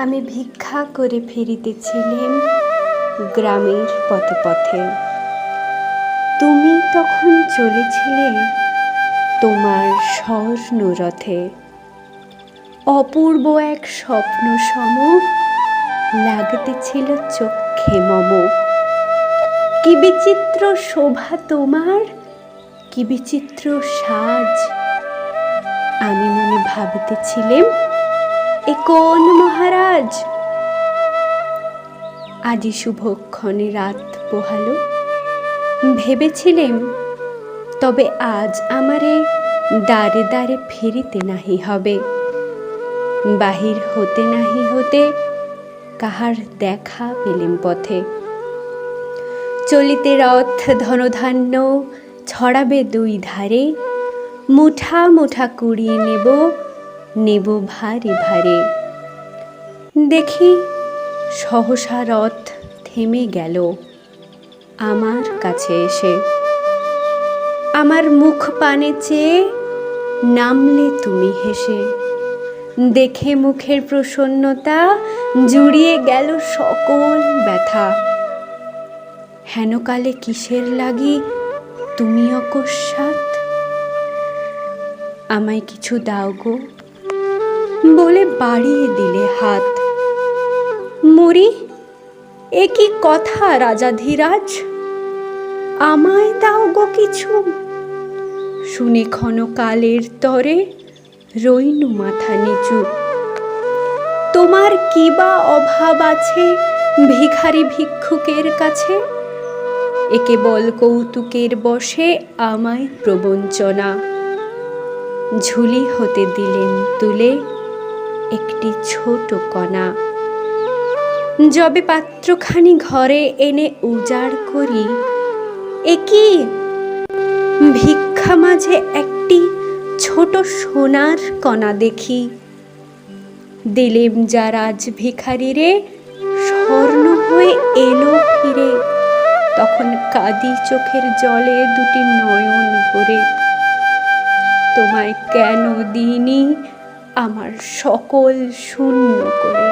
আমি ভিক্ষা করে ফিরিতেছিলাম গ্রামের পথে পথে। তুমি তখন চলেছিলে তোমার স্বর্ণরথে। অপূর্ব এক স্বপ্ন সম লাগতেছিল চক্ষে মম। কি বিচিত্র শোভা তোমার, কি বিচিত্র সাজ। আমি মনে ভাবিতেছিলাম, এ কোন মহারাজ। আজি শুভক্ষণে রাত পোহালো। ভেবেছিলেম, তবে আজ আমারে দ্বারে দ্বারে ফিরিতে নাহি হবে। বাহির হতে নাহি হতে কাহার দেখা পেলেম পথে। চলিতে রথ ধনধান্য ছড়াবে দুই ধারে। মুঠা মুঠা কুড়িয়ে নেব, নেব ভারে ভারে। দেখি সহসা রথ থেমে গেল আমার কাছে এসে। আমার মুখ পানে চেয়ে নামলে তুমি হেসে। দেখে মুখের প্রসন্নতা জুড়িয়ে গেল সকল ব্যথা। হেনকালে কিসের লাগি তুমি অকস্মাৎ আমায় কিছু দাও গো বলে বাড়িয়ে দিলে হাত। মরি, এ কি কথা রাজাধিরাজ, আমায় দাও গো কিছু। শুনে ক্ষণকালের তরে রইনু মাথা নিচু। তোমার কি বা অভাব আছে ভিখারি ভিক্ষুকের কাছে। এ কেবল কৌতুকের বশে আমায় প্রবঞ্চনা। ঝুলি হতে দিলেন তুলে একটি ছোট কণা। যবে পাত্রখানি ঘরে এনে উজাড় করি, এ কি ভিক্ষা মাঝে একটি ছোট সোনার কণা দেখি। দিলেম যা রাজ ভিখারিরে, স্বর্ণ হয়ে এলো ফিরে। তখন কাঁদি চোখের জলে দুটি নয়ন ভরে। তোমায় কেন দিইনি আমার সকল শূন্য করে।